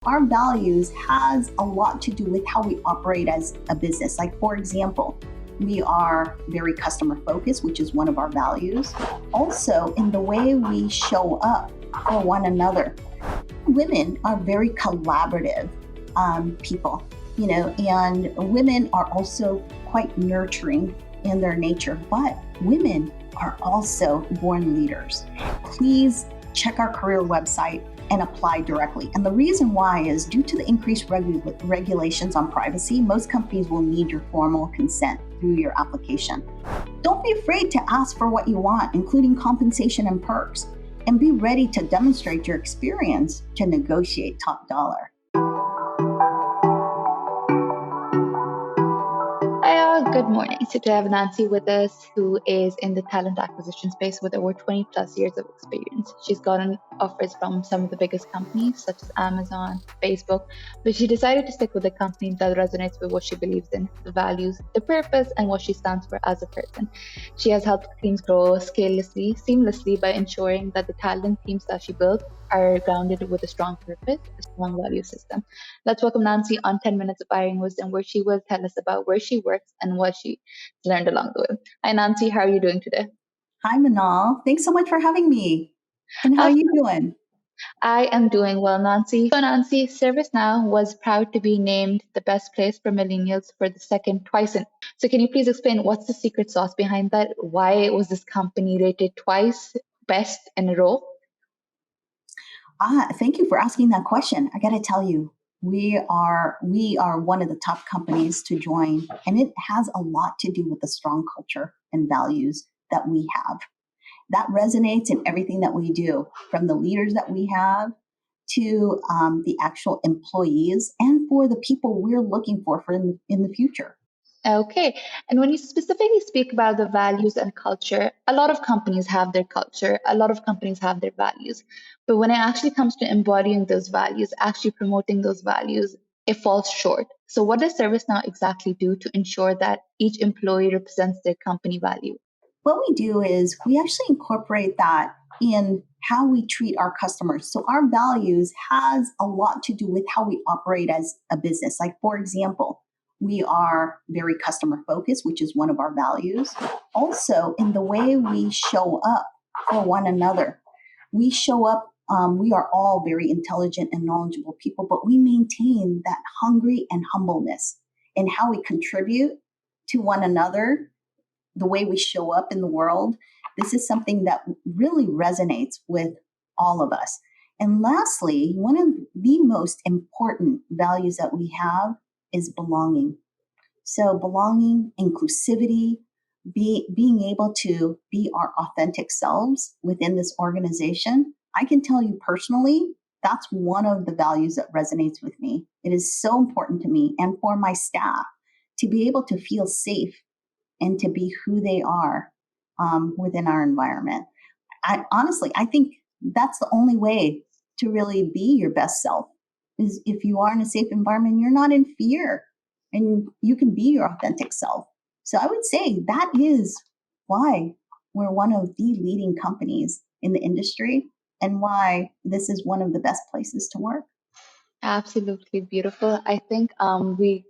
Our values has a lot to do with how we operate as a business. Like, for example, we are very customer focused, which is one of our values. Also, in the way we show up for one another. Women are very collaborative people, and women are also quite nurturing in their nature, but women are also born leaders. Please check our career website and apply directly. And the reason why is due to the increased regulations on privacy, most companies will need your formal consent through your application. Don't be afraid to ask for what you want, including compensation and perks, and be ready to demonstrate your experience to negotiate top dollar. Good morning. Today I have Nancy with us, who is in the talent acquisition space with over 20 plus years of experience. She's gotten offers from some of the biggest companies such as Amazon, Facebook, but she decided to stick with a company that resonates with what she believes in, the values, the purpose, and what she stands for as a person. She has helped teams grow seamlessly by ensuring that the talent teams that she built are grounded with a strong purpose, a strong value system. Let's welcome Nancy on 10 Minutes of Hiring Wisdom, where she will tell us about where she works and what she learned along the way. Hi, Nancy. How are you doing today? Hi, Manal. Thanks so much for having me. And how are you doing? I am doing well, Nancy. So, Nancy, ServiceNow was proud to be named the best place for millennials for the second twice. So, can you please explain what's the secret sauce behind that? Why was this company rated twice best in a row? Thank you for asking that question. I got to tell you, we are one of the top companies to join, and it has a lot to do with the strong culture and values that we have. That resonates in everything that we do, from the leaders that we have to the actual employees, and for the people we're looking for in the future. Okay. And when you specifically speak about the values and culture, a lot of companies have their culture, a lot of companies have their values. But when it actually comes to embodying those values, actually promoting those values, it falls short. So, what does ServiceNow exactly do to ensure that each employee represents their company value? What we do is we actually incorporate that in how we treat our customers. So our values has a lot to do with how we operate as a business. Like, for example, we are very customer focused, which is one of our values. Also, in the way we show up for one another, we show up. We are all very intelligent and knowledgeable people, but we maintain that hungry and humbleness in how we contribute to one another, the way we show up in the world. This is something that really resonates with all of us. And lastly, one of the most important values that we have is belonging. So belonging, inclusivity, being able to be our authentic selves within this organization. I can tell you personally, that's one of the values that resonates with me. It is so important to me and for my staff to be able to feel safe and to be who they are within our environment. I think that's the only way to really be your best self, is if you are in a safe environment, you're not in fear and you can be your authentic self. So I would say that is why we're one of the leading companies in the industry and why this is one of the best places to work. Absolutely beautiful. I think we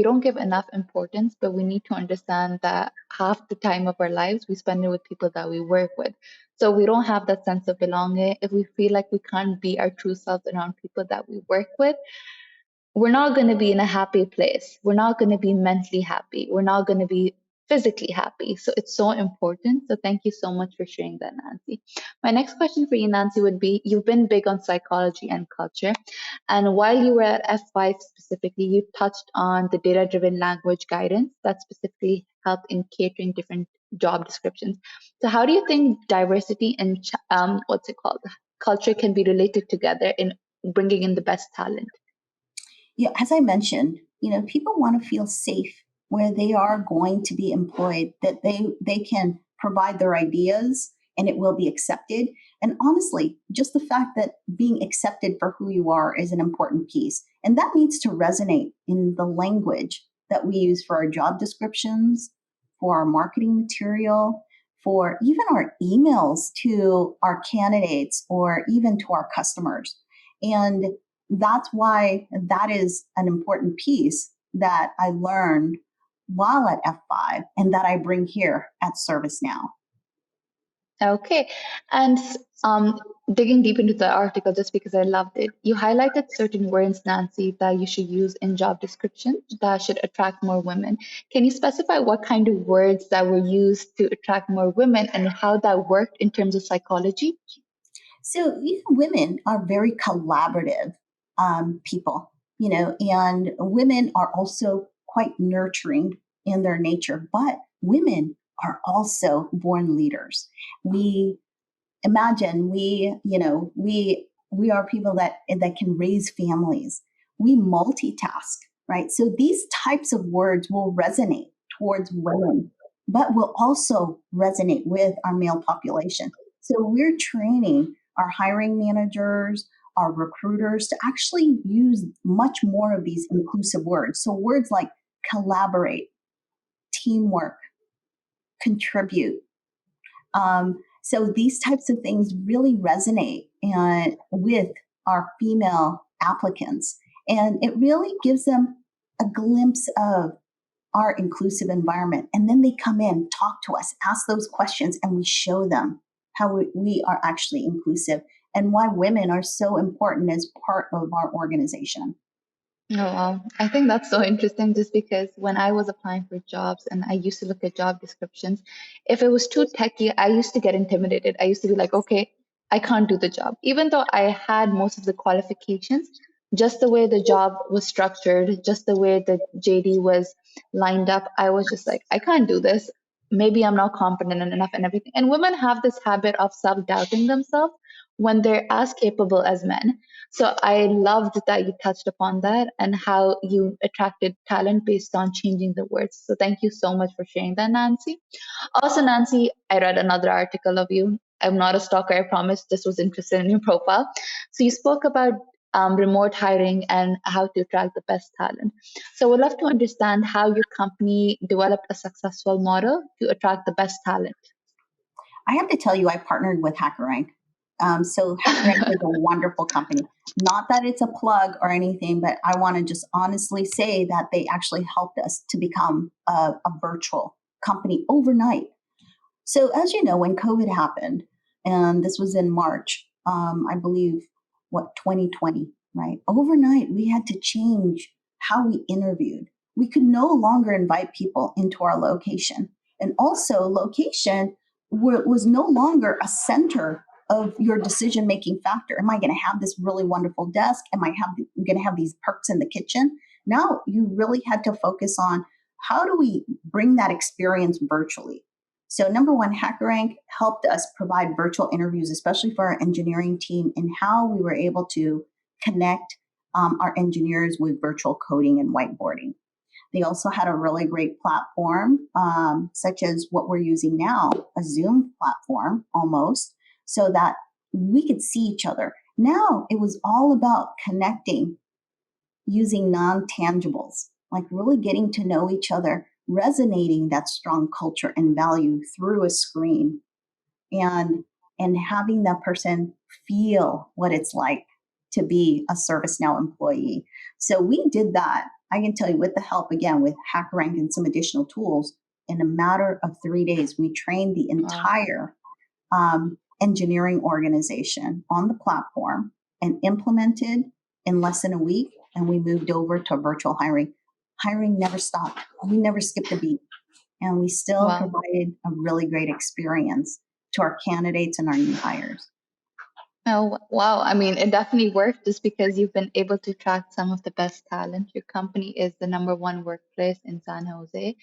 don't give enough importance, but we need to understand that half the time of our lives we spend it with people that we work with. So we don't have that sense of belonging. If we feel like we can't be our true selves around people that we work with, we're not going to be in a happy place. We're not going to be mentally happy. We're not going to be physically happy. So it's so important. So thank you so much for sharing that, Nancy. My next question for you, Nancy, would be, you've been big on psychology and culture. And while you were at F5 specifically, you touched on the data-driven language guidance that specifically helped in catering different job descriptions. So how do you think diversity and culture can be related together in bringing in the best talent? Yeah, as I mentioned, people want to feel safe where they are going to be employed, that they can provide their ideas and it will be accepted. And honestly, just the fact that being accepted for who you are is an important piece. And that needs to resonate in the language that we use for our job descriptions, for our marketing material, for even our emails to our candidates or even to our customers. And that's why that is an important piece that I learned while at F5 and that I bring here at ServiceNow. Okay. And digging deep into the article, just because I loved it, you highlighted certain words, Nancy, that you should use in job description that should attract more women. Can you specify what kind of words that were used to attract more women and how that worked in terms of psychology? So, women are very collaborative people, and women are also quite nurturing in their nature, but women are also born leaders. We imagine we are people that can raise families. We multitask, right? So these types of words will resonate towards women, but will also resonate with our male population. So we're training our hiring managers, our recruiters to actually use much more of these inclusive words. So words like collaborate, teamwork, contribute, so these types of things really resonate with our female applicants, and it really gives them a glimpse of our inclusive environment. And then they come in, talk to us, ask those questions, and we show them how we are actually inclusive and why women are so important as part of our organization. Oh, wow. I think that's so interesting just because when I was applying for jobs and I used to look at job descriptions, if it was too techy, I used to get intimidated. I used to be like, okay, I can't do the job. Even though I had most of the qualifications, just the way the job was structured, just the way the JD was lined up, I was just like, I can't do this. Maybe I'm not competent enough and everything. And women have this habit of self-doubting themselves when they're as capable as men. So I loved that you touched upon that and how you attracted talent based on changing the words. So thank you so much for sharing that, Nancy. Also, Nancy, I read another article of you. I'm not a stalker, I promise. Just was interested in your profile. So you spoke about remote hiring and how to attract the best talent. So we'd love to understand how your company developed a successful model to attract the best talent. I have to tell you, I partnered with HackerRank. So HackerRank is a wonderful company. Not that it's a plug or anything, but I want to just honestly say that they actually helped us to become a virtual company overnight. So as you know, when COVID happened, and this was in March, I believe, 2020, right? Overnight, we had to change how we interviewed. We could no longer invite people into our location. And also, location was no longer a center of your decision making factor. Am I going to have this really wonderful desk? Am I going to have these perks in the kitchen? Now you really had to focus on how do we bring that experience virtually. So, number one, HackerRank helped us provide virtual interviews, especially for our engineering team, and how we were able to connect our engineers with virtual coding and whiteboarding. They also had a really great platform, such as what we're using now, a Zoom platform almost, so that we could see each other. Now it was all about connecting using non tangibles, like really getting to know each other, resonating that strong culture and value through a screen, and having that person feel what it's like to be a ServiceNow employee. So we did that. I can tell you, with the help again with HackerRank and some additional tools, in a matter of 3 days, we trained the Wow. entire engineering organization on the platform and implemented in less than a week. And we moved over to virtual hiring. Hiring never stopped. We never skipped a beat. And we still Wow. provided a really great experience to our candidates and our new hires. Oh, wow. I mean, it definitely worked just because you've been able to attract some of the best talent. Your company is the number one workplace in San Jose,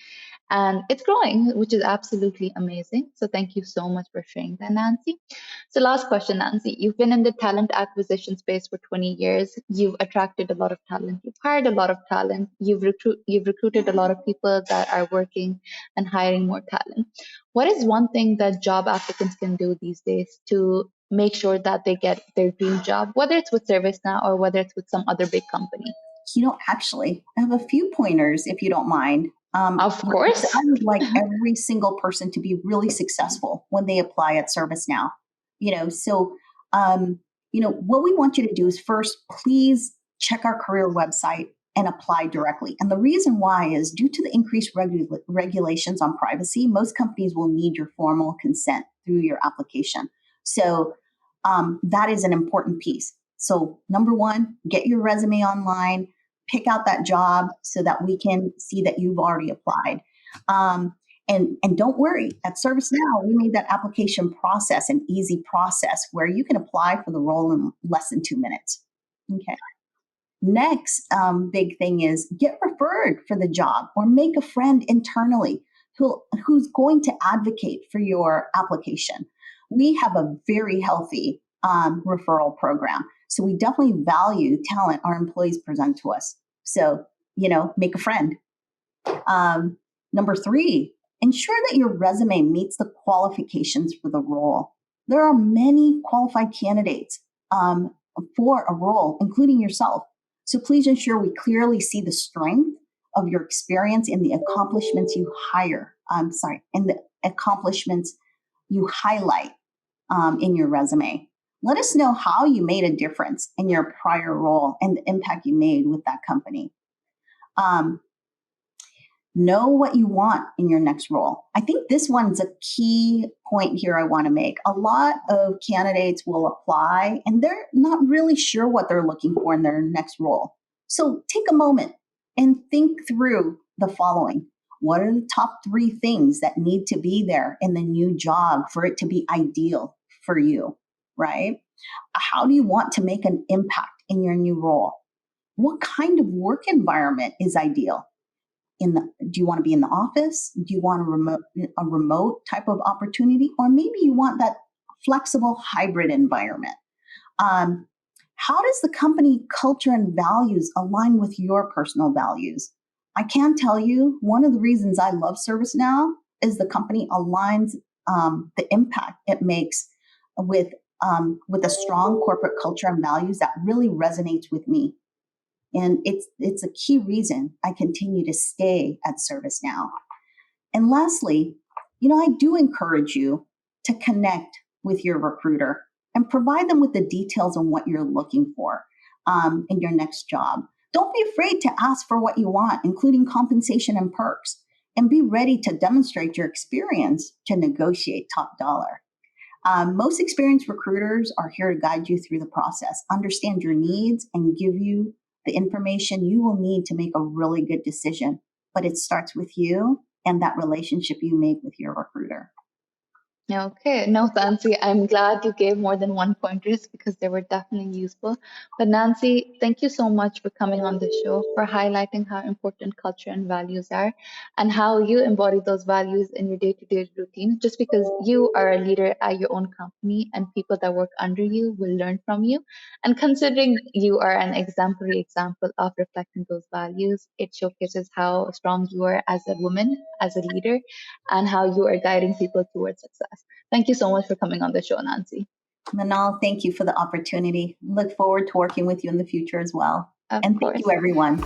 and it's growing, which is absolutely amazing. So thank you so much for sharing that, Nancy. So last question, Nancy. You've been in the talent acquisition space for 20 years. You've attracted a lot of talent. You've hired a lot of talent. You've recruited a lot of people that are working and hiring more talent. What is one thing that job applicants can do these days to make sure that they get their dream job, whether it's with ServiceNow or whether it's with some other big company? Actually, I have a few pointers if you don't mind. Of So course. I would like every single person to be really successful when they apply at ServiceNow. So what we want you to do is first, please check our career website and apply directly. And the reason why is due to the increased regulations on privacy, most companies will need your formal consent through your application. So that is an important piece. So number one, get your resume online, pick out that job so that we can see that you've already applied. And don't worry, at ServiceNow, we made that application process an easy process where you can apply for the role in less than 2 minutes. Okay. Next big thing is get referred for the job or make a friend internally who's going to advocate for your application. We have a very healthy referral program. So we definitely value talent our employees present to us. So, make a friend. Number 3, ensure that your resume meets the qualifications for the role. There are many qualified candidates for a role, including yourself. So please ensure we clearly see the strength of your experience in the accomplishments you highlight in your resume. Let us know how you made a difference in your prior role and the impact you made with that company. Know what you want in your next role. I think this one's a key point here I want to make. A lot of candidates will apply and they're not really sure what they're looking for in their next role. So take a moment and think through the following. What are the top 3 things that need to be there in the new job for it to be ideal for you, right? How do you want to make an impact in your new role? What kind of work environment is ideal? Do you want to be in the office? Do you want a remote type of opportunity? Or maybe you want that flexible hybrid environment. How does the company culture and values align with your personal values? I can tell you one of the reasons I love ServiceNow is the company aligns the impact it makes with a strong corporate culture and values that really resonates with me. And it's a key reason I continue to stay at ServiceNow. And lastly, I do encourage you to connect with your recruiter and provide them with the details on what you're looking for in your next job. Don't be afraid to ask for what you want, including compensation and perks, and be ready to demonstrate your experience to negotiate top dollar. Most experienced recruiters are here to guide you through the process, understand your needs, and give you the information you will need to make a really good decision. But it starts with you and that relationship you make with your recruiter. Okay, no, Nancy, I'm glad you gave more than one pointers because they were definitely useful. But Nancy, thank you so much for coming on the show, for highlighting how important culture and values are and how you embody those values in your day-to-day routine. Just because you are a leader at your own company and people that work under you will learn from you. And considering you are an exemplary example of reflecting those values, it showcases how strong you are as a woman, as a leader, and how you are guiding people towards success. Thank you so much for coming on the show, Nancy. Manal, thank you for the opportunity. Look forward to working with you in the future as well. Of And course. thank you, everyone.